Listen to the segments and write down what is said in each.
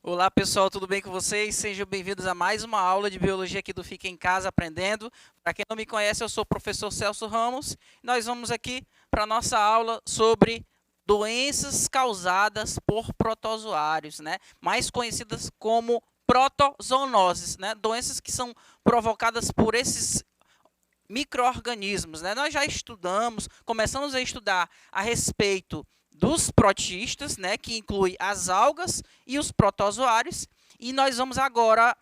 Olá pessoal, tudo bem com vocês? Sejam bem-vindos a mais uma aula de Biologia aqui do Fica em Casa Aprendendo. Para quem não me conhece, eu sou o professor Celso Ramos. Nós vamos aqui para a nossa aula sobre doenças causadas por protozoários, né? Mais conhecidas como protozoonoses, né? Doenças que são provocadas por esses micro-organismos, né? Nós já começamos a estudar a respeito dos protistas, né, que inclui as algas e os protozoários, e nós vamos agora,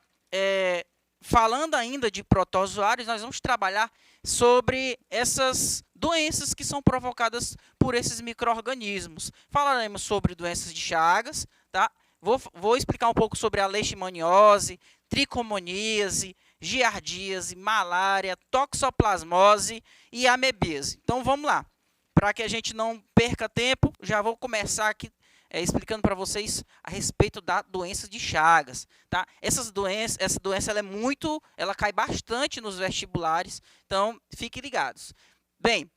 falando ainda de protozoários, nós vamos trabalhar sobre essas doenças que são provocadas por esses micro-organismos. Falaremos sobre doenças de Chagas, tá? Vou explicar um pouco sobre a leishmaniose, tricomoníase, giardíase, malária, toxoplasmose e amebíase. Então, vamos lá. Para que a gente não perca tempo, já vou começar aqui explicando para vocês a respeito da doença de Chagas, tá? Essa doença ela cai bastante nos vestibulares, então fiquem ligados. Bem,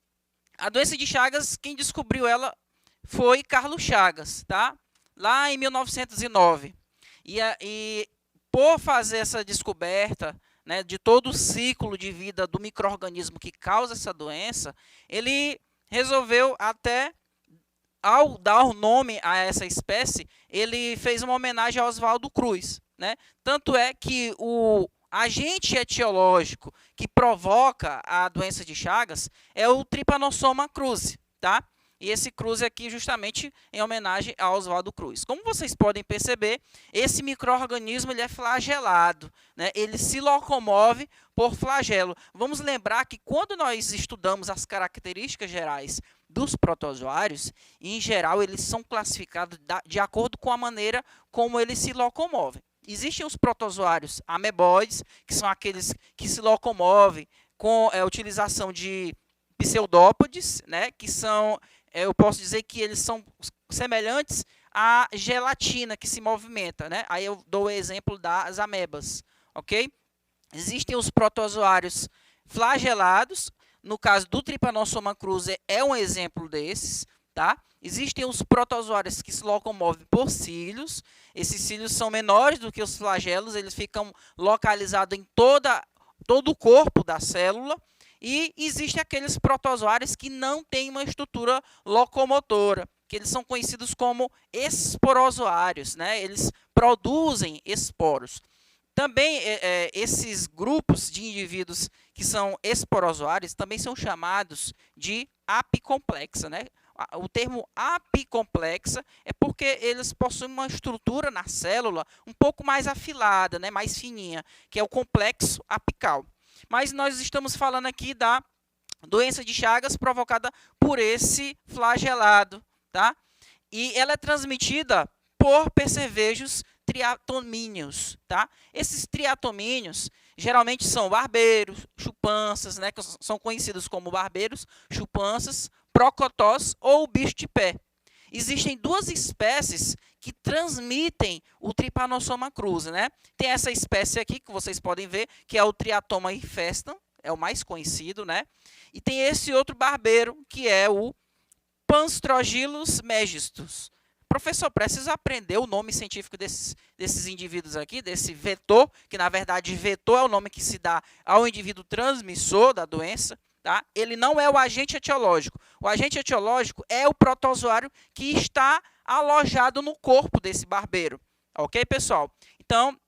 a doença de Chagas, quem descobriu ela foi Carlos Chagas, tá? Lá em 1909. E por fazer essa descoberta, né, de todo o ciclo de vida do micro-organismo que causa essa doença, ele resolveu até, ao dar o nome a essa espécie, ele fez uma homenagem a Oswaldo Cruz, né? Tanto é que o agente etiológico que provoca a doença de Chagas é o Trypanosoma cruzi, tá? E esse cruzi aqui justamente em homenagem a Oswaldo Cruz. Como vocês podem perceber, esse micro-organismo ele é flagelado, né? Ele se locomove por flagelo. Vamos lembrar que quando nós estudamos as características gerais dos protozoários, em geral eles são classificados de acordo com a maneira como eles se locomovem. Existem os protozoários ameboides, que são aqueles que se locomovem com a utilização de pseudópodes, né? Que são, eu posso dizer que eles são semelhantes à gelatina que se movimenta, né? Aí eu dou o exemplo das amebas, ok? Existem os protozoários flagelados, no caso do Trypanosoma cruzi é um exemplo desses, tá? Existem os protozoários que se locomovem por cílios. Esses cílios são menores do que os flagelos, eles ficam localizados em todo o corpo da célula. E existem aqueles protozoários que não têm uma estrutura locomotora, que eles são conhecidos como esporozoários, né? Eles produzem esporos. Também, esses grupos de indivíduos que são esporozoários também são chamados de apicomplexa, né? O termo apicomplexa é porque eles possuem uma estrutura na célula um pouco mais afilada, né? Mais fininha, que é o complexo apical. Mas nós estamos falando aqui da doença de Chagas provocada por esse flagelado, tá? E ela é transmitida por percevejos triatomíneos, tá? Esses triatomíneos geralmente são barbeiros, chupanças, né, que são conhecidos como barbeiros, chupanças, procotós ou bicho de pé. Existem duas espécies que transmitem o Trypanosoma cruzi, né? Tem essa espécie aqui que vocês podem ver, que é o Triatoma infestam, é o mais conhecido, né? E tem esse outro barbeiro, que é o Panstrogylos megistus. Professor, preciso aprender o nome científico desses indivíduos aqui, desse vetor, que na verdade vetor é o nome que se dá ao indivíduo transmissor da doença, tá? Ele não é o agente etiológico. O agente etiológico é o protozoário que está alojado no corpo desse barbeiro. Ok, pessoal? Então,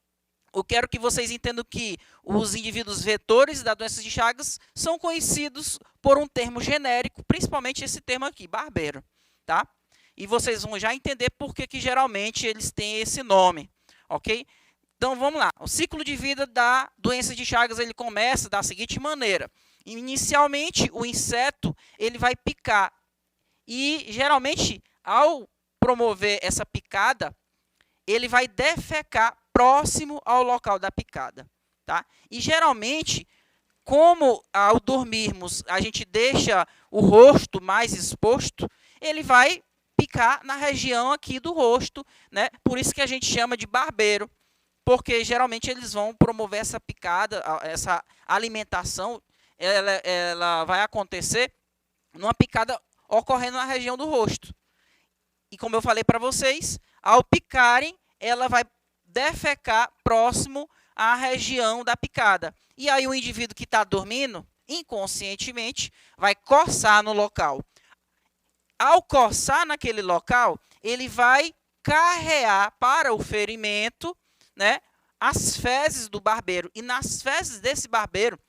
eu quero que vocês entendam que os indivíduos vetores da doença de Chagas são conhecidos por um termo genérico, principalmente esse termo aqui, barbeiro, tá? E vocês vão já entender por que geralmente eles têm esse nome, ok? Então, vamos lá. O ciclo de vida da doença de Chagas ele começa da seguinte maneira. Inicialmente, o inseto ele vai picar. E, geralmente, ao promover essa picada, ele vai defecar próximo ao local da picada, tá? E, geralmente, como ao dormirmos a gente deixa o rosto mais exposto, ele vai picar na região aqui do rosto, né? Por isso que a gente chama de barbeiro. porque geralmente eles vão promover essa picada, essa alimentação, ela vai acontecer numa picada ocorrendo na região do rosto. E como eu falei para vocês, ao picarem, ela vai defecar próximo à região da picada. E aí o indivíduo que está dormindo, inconscientemente, vai coçar no local. Ao coçar naquele local, ele vai carrear para o ferimento, né, as fezes do barbeiro. E nas fezes desse barbeiro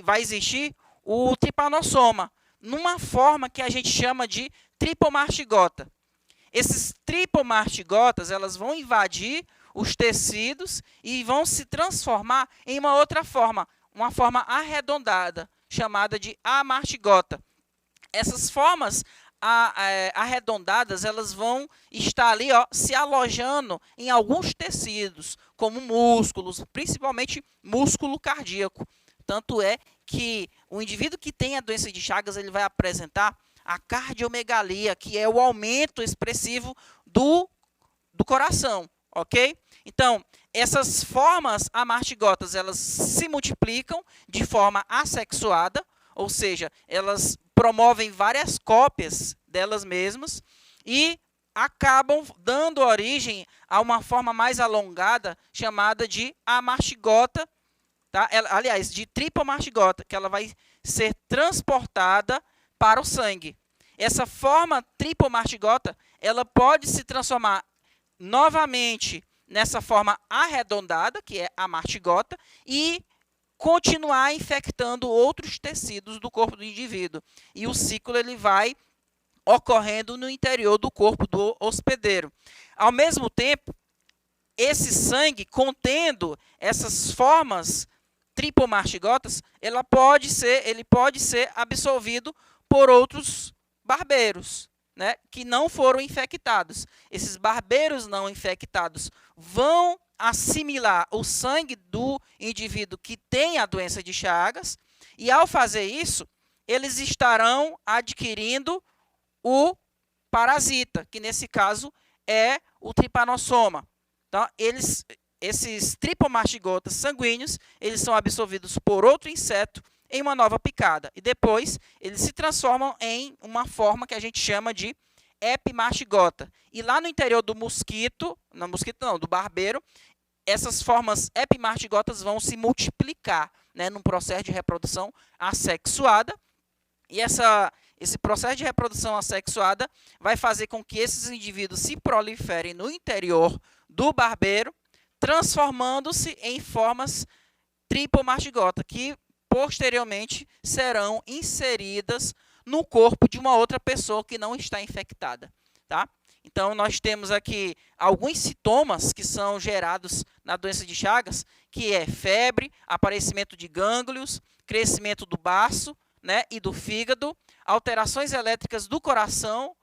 vai existir o tripanossoma, numa forma que a gente chama de tripomastigota. Esses tripomastigotas, elas vão invadir os tecidos e vão se transformar em uma outra forma, uma forma arredondada, chamada de amastigota. Essas formas arredondadas, elas vão estar ali, ó, se alojando em alguns tecidos, como músculos, principalmente músculo cardíaco. Tanto é que o indivíduo que tem a doença de Chagas, ele vai apresentar a cardiomegalia, que é o aumento expressivo do coração, ok? Então, essas formas amartigotas, elas se multiplicam de forma assexuada, ou seja, elas promovem várias cópias delas mesmas e acabam dando origem a uma forma mais alongada chamada de amartigota, tá? Aliás, de tripomartigota, que ela vai ser transportada para o sangue. Essa forma tripomartigota, ela pode se transformar novamente nessa forma arredondada, que é a martigota, e continuar infectando outros tecidos do corpo do indivíduo. E o ciclo ele vai ocorrendo no interior do corpo do hospedeiro. Ao mesmo tempo, esse sangue contendo essas formas tripomartigotas, ele pode ser absorvido por outros barbeiros, né, que não foram infectados. Esses barbeiros não infectados vão assimilar o sangue do indivíduo que tem a doença de Chagas, e ao fazer isso, eles estarão adquirindo o parasita, que nesse caso é o tripanossoma. Então, esses tripomastigotas sanguíneos, eles são absorvidos por outro inseto em uma nova picada. E depois, eles se transformam em uma forma que a gente chama de epimastigota. E lá no interior do do barbeiro, essas formas epimastigotas vão se multiplicar, né, num processo de reprodução assexuada. E esse processo de reprodução assexuada vai fazer com que esses indivíduos se proliferem no interior do barbeiro, transformando-se em formas tripomastigota, que posteriormente serão inseridas no corpo de uma outra pessoa que não está infectada, tá? Então, nós temos aqui alguns sintomas que são gerados na doença de Chagas, que é febre, aparecimento de gânglios, crescimento do baço, né, e do fígado, alterações elétricas do coração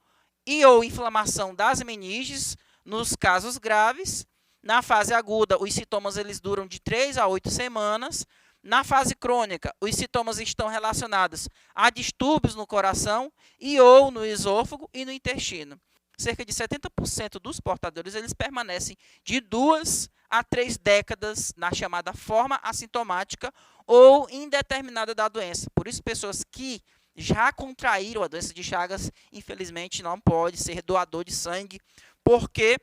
e ou inflamação das meninges, nos casos graves. Na fase aguda, os sintomas eles duram de 3 a 8 semanas. Na fase crônica, os sintomas estão relacionados a distúrbios no coração e ou no esôfago e no intestino. Cerca de 70% dos portadores eles permanecem de 2 a 3 décadas na chamada forma assintomática ou indeterminada da doença. Por isso, pessoas que já contraíram a doença de Chagas, infelizmente, não pode ser doador de sangue, porque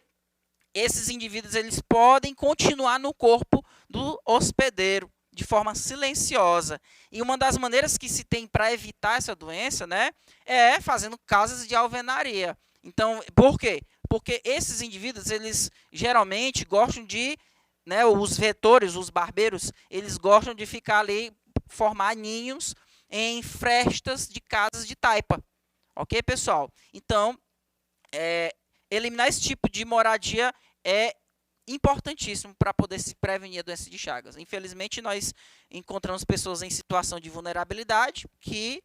esses indivíduos eles podem continuar no corpo do hospedeiro de forma silenciosa. E uma das maneiras que se tem para evitar essa doença, né, é fazendo casas de alvenaria. Então, por quê? Porque esses indivíduos, eles geralmente gostam de, né, os vetores, os barbeiros, eles gostam de ficar ali, formar ninhos em frestas de casas de taipa. Ok, pessoal? Então, eliminar esse tipo de moradia é importantíssimo para poder se prevenir a doença de Chagas. Infelizmente, nós encontramos pessoas em situação de vulnerabilidade que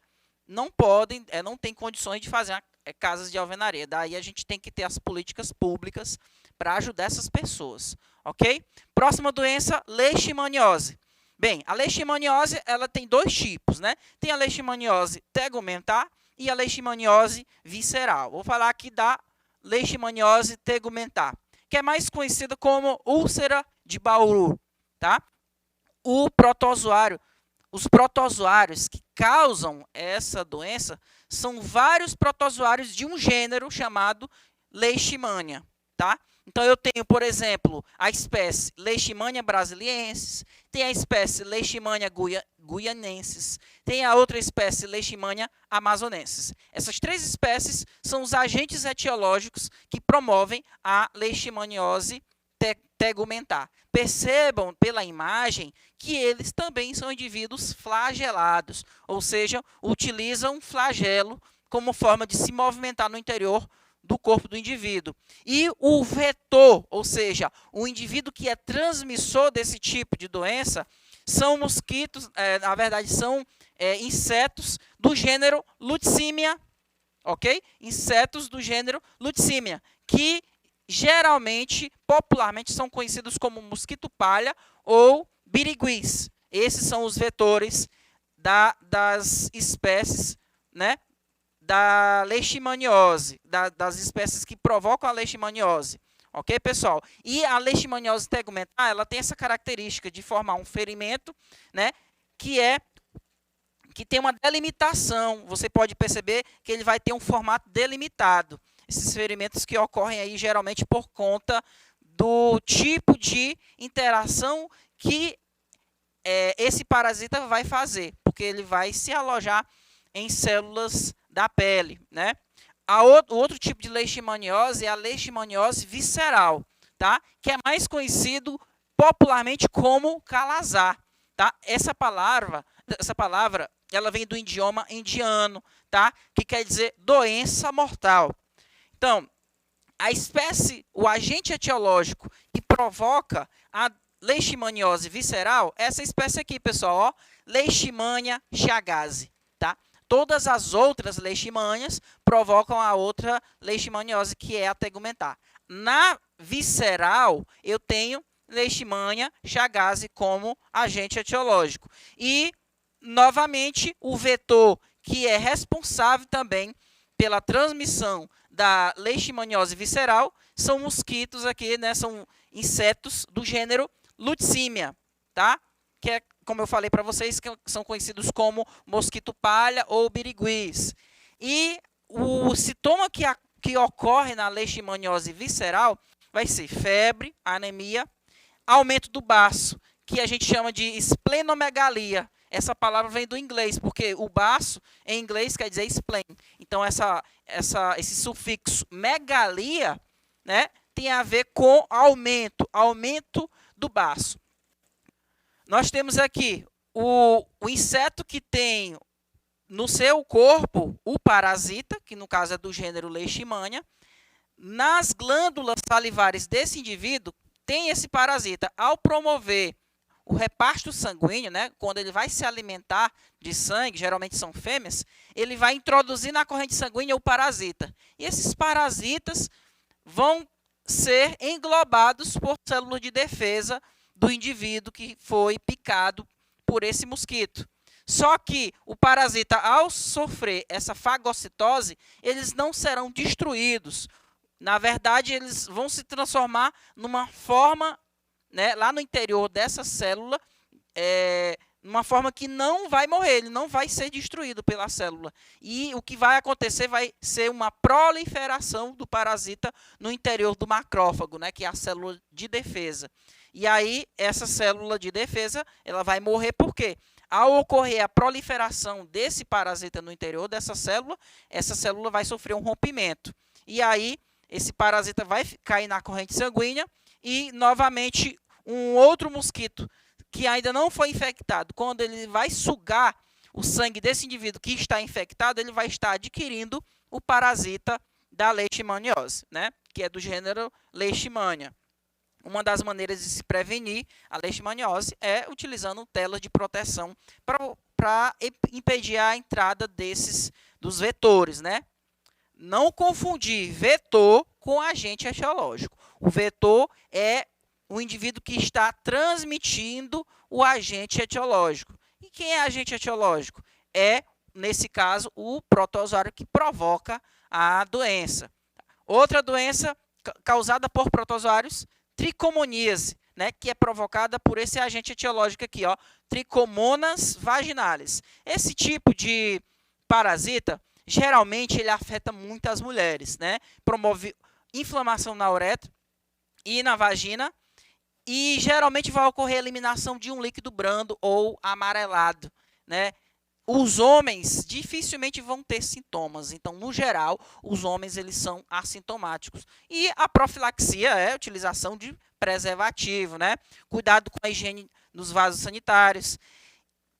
não podem, não têm condições de fazer casas de alvenaria. Daí a gente tem que ter as políticas públicas para ajudar essas pessoas, ok? Próxima doença, leishmaniose. Bem, a leishmaniose ela tem 2 tipos, né? Tem a leishmaniose tegumentar e a leishmaniose visceral. Vou falar aqui da leishmaniose tegumentar, que é mais conhecida como úlcera de Bauru, tá? O protozoário, os protozoários que causam essa doença são vários protozoários de um gênero chamado Leishmania, tá? Então, eu tenho, por exemplo, a espécie Leishmania brasiliensis, tem a espécie Leishmania guianensis, tem a outra espécie Leishmania amazonensis. Essas três espécies são os agentes etiológicos que promovem a leishmaniose tegumentar. Percebam pela imagem que eles também são indivíduos flagelados, ou seja, utilizam um flagelo como forma de se movimentar no interior do corpo do indivíduo. E o vetor, ou seja, o indivíduo que é transmissor desse tipo de doença, são mosquitos, na verdade, são insetos do gênero Lutecimia, ok? Insetos do gênero Lutecimia, que geralmente, popularmente, são conhecidos como mosquito palha ou biriguis. Esses são os vetores das espécies, né, da leishmaniose, das espécies que provocam a leishmaniose. Ok, pessoal? E a leishmaniose tegumentar, ela tem essa característica de formar um ferimento, né, que tem uma delimitação. Você pode perceber que ele vai ter um formato delimitado. Esses ferimentos que ocorrem aí geralmente por conta do tipo de interação que esse parasita vai fazer, porque ele vai se alojar em células da pele, né? O outro tipo de leishmaniose é a leishmaniose visceral, tá? Que é mais conhecido popularmente como calazar, tá? Essa palavra, ela vem do idioma indiano, tá? Que quer dizer doença mortal. Então, a espécie, o agente etiológico que provoca a leishmaniose visceral é essa espécie aqui, pessoal, ó, Leishmania chagas, tá? Todas as outras leishmanias provocam a outra leishmaniose, que é a tegumentar. Na visceral, eu tenho Leishmania chagas como agente etiológico. E, novamente, o vetor que é responsável também pela transmissão da leishmaniose visceral são mosquitos aqui, né? São insetos do gênero Lutecimia, tá? Que é, como eu falei para vocês, que são conhecidos como mosquito palha ou biriguis. E o sintoma que ocorre na leishmaniose visceral vai ser febre, anemia, aumento do baço, que a gente chama de esplenomegalia. Essa palavra vem do inglês, porque o baço em inglês quer dizer spleen. Então, esse sufixo megalia, né, tem a ver com aumento do baço. Nós temos aqui o inseto que tem no seu corpo o parasita, que no caso é do gênero Leishmania. Nas glândulas salivares desse indivíduo tem esse parasita. Ao promover o reparto sanguíneo, né, quando ele vai se alimentar de sangue, geralmente são fêmeas, ele vai introduzir na corrente sanguínea o parasita. E esses parasitas vão ser englobados por células de defesa do indivíduo que foi picado por esse mosquito. Só que o parasita, ao sofrer essa fagocitose, eles não serão destruídos. Na verdade, eles vão se transformar numa forma, né, lá no interior dessa célula, uma forma que não vai morrer, ele não vai ser destruído pela célula. E o que vai acontecer vai ser uma proliferação do parasita no interior do macrófago, né, que é a célula de defesa. E aí, essa célula de defesa, ela vai morrer por quê? Ao ocorrer a proliferação desse parasita no interior dessa célula, essa célula vai sofrer um rompimento. E aí, esse parasita vai cair na corrente sanguínea e, novamente, um outro mosquito que ainda não foi infectado, quando ele vai sugar o sangue desse indivíduo que está infectado, ele vai estar adquirindo o parasita da leishmaniose, né? Que é do gênero Leishmania. Uma das maneiras de se prevenir a leishmaniose é utilizando telas de proteção para impedir a entrada dos vetores, né? Não confundir vetor com agente etiológico. O vetor é o indivíduo que está transmitindo o agente etiológico. E quem é agente etiológico? É, nesse caso, o protozoário que provoca a doença. Outra doença causada por protozoários tricomoníase, né, que é provocada por esse agente etiológico aqui, ó, Trichomonas vaginalis. Esse tipo de parasita, geralmente, ele afeta muito as mulheres, né? Promove inflamação na uretra e na vagina, e geralmente vai ocorrer a eliminação de um líquido brando ou amarelado, né? Os homens dificilmente vão ter sintomas, então, no geral, os homens eles são assintomáticos. E a profilaxia é a utilização de preservativo, né? Cuidado com a higiene nos vasos sanitários.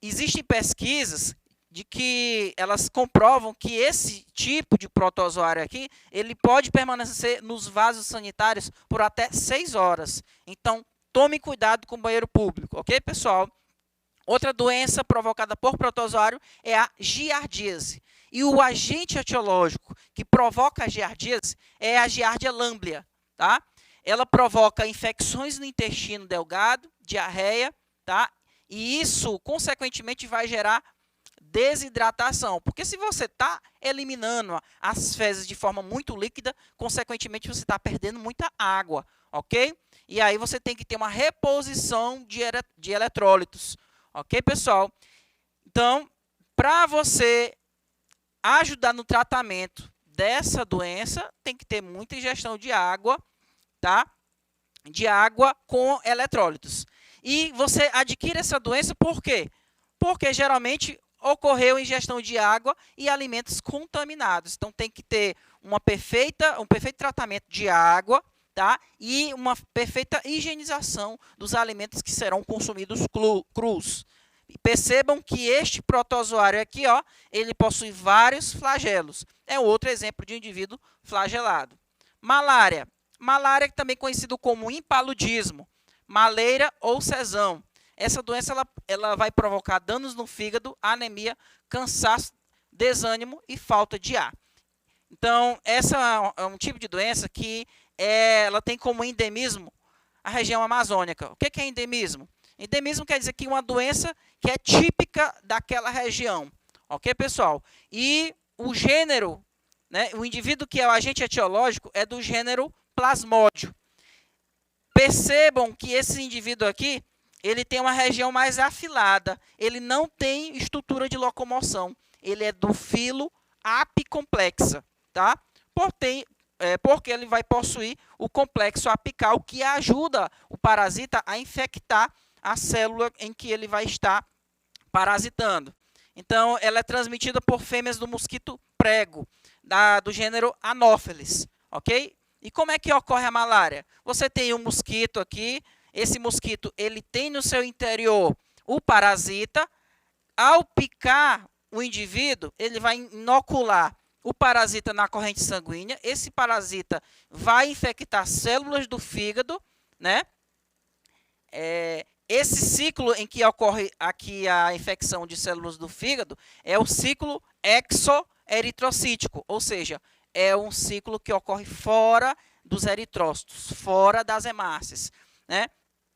Existem pesquisas de que elas comprovam que esse tipo de protozoário aqui, ele pode permanecer nos vasos sanitários por até 6 horas. Então, tome cuidado com o banheiro público, ok, pessoal? Outra doença provocada por protozoário é a giardíase. E o agente etiológico que provoca a giardíase é a Giardia lamblia, tá? Ela provoca infecções no intestino delgado, diarreia, tá? E isso, consequentemente, vai gerar desidratação. Porque se você está eliminando as fezes de forma muito líquida, consequentemente, você está perdendo muita água, ok? E aí você tem que ter uma reposição de eletrólitos. Ok, pessoal? Então, para você ajudar no tratamento dessa doença, tem que ter muita ingestão de água, tá? De água com eletrólitos. E você adquire essa doença por quê? Porque geralmente ocorreu ingestão de água e alimentos contaminados. Então, tem que ter um perfeito tratamento de água, tá? E uma perfeita higienização dos alimentos que serão consumidos crus. E percebam que este protozoário aqui, ó, ele possui vários flagelos. É outro exemplo de um indivíduo flagelado. Malária. Malária, também conhecido como impaludismo, maleira ou sesão. Essa doença ela vai provocar danos no fígado, anemia, cansaço, desânimo e falta de ar. Então, essa é um tipo de doença que ela tem como endemismo a região amazônica. O que é endemismo? Endemismo quer dizer que uma doença que é típica daquela região. Ok, pessoal? E o gênero, né, o indivíduo que é o agente etiológico é do gênero Plasmódio. Percebam que esse indivíduo aqui, ele tem uma região mais afilada. Ele não tem estrutura de locomoção. Ele é do filo apicomplexa, tá? Porque ele vai possuir o complexo apical que ajuda o parasita a infectar a célula em que ele vai estar parasitando. Então, ela é transmitida por fêmeas do mosquito prego, do gênero Anopheles, ok? E como é que ocorre a malária? Você tem um mosquito aqui, esse mosquito ele tem no seu interior o parasita. Ao picar o indivíduo, ele vai inocular o parasita na corrente sanguínea. Esse parasita vai infectar células do fígado, né? Esse ciclo em que ocorre aqui a infecção de células do fígado é o ciclo exoeritrocítico, ou seja, é um ciclo que ocorre fora dos eritrócitos, fora das hemácias, né?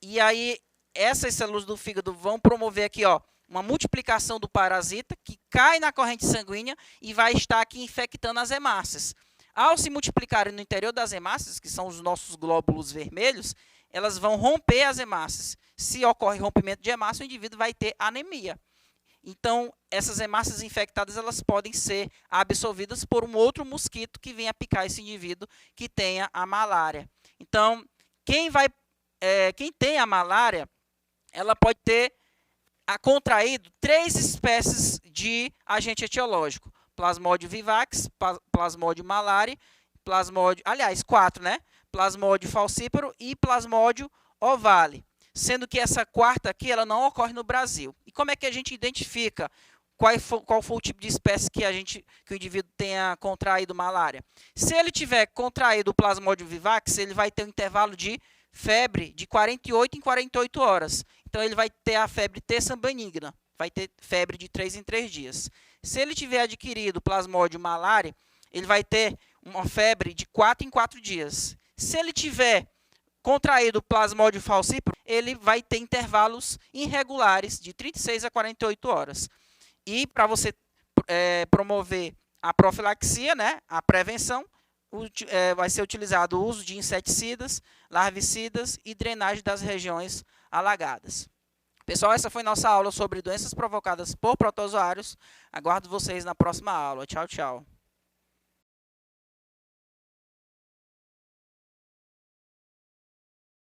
E aí essas células do fígado vão promover aqui, ó, uma multiplicação do parasita que cai na corrente sanguínea e vai estar aqui infectando as hemácias. Ao se multiplicarem no interior das hemácias, que são os nossos glóbulos vermelhos, elas vão romper as hemácias. Se ocorre rompimento de hemácia, o indivíduo vai ter anemia. Então, essas hemácias infectadas elas podem ser absorvidas por um outro mosquito que venha picar esse indivíduo que tenha a malária. Então, quem tem a malária, ela pode ter contraído 3 espécies de agente etiológico. Plasmodium vivax, Plasmodium malariae, aliás, 4, né? Plasmodium falciparum e Plasmodium ovale. Sendo que essa quarta aqui, ela não ocorre no Brasil. E como é que a gente identifica qual foi o tipo de espécie que o indivíduo tenha contraído malária? Se ele tiver contraído o Plasmodium vivax, ele vai ter um intervalo de febre de 48 em 48 horas. Então, ele vai ter a febre terça benigna, vai ter febre de 3 em 3 dias. Se ele tiver adquirido Plasmodium malariae, ele vai ter uma febre de 4 em 4 dias. Se ele tiver contraído Plasmodium falciparum, ele vai ter intervalos irregulares de 36 a 48 horas. E para você promover a profilaxia, né, a prevenção, vai ser utilizado o uso de inseticidas, larvicidas e drenagem das regiões alagadas. Pessoal, essa foi nossa aula sobre doenças provocadas por protozoários. Aguardo vocês na próxima aula. Tchau, tchau.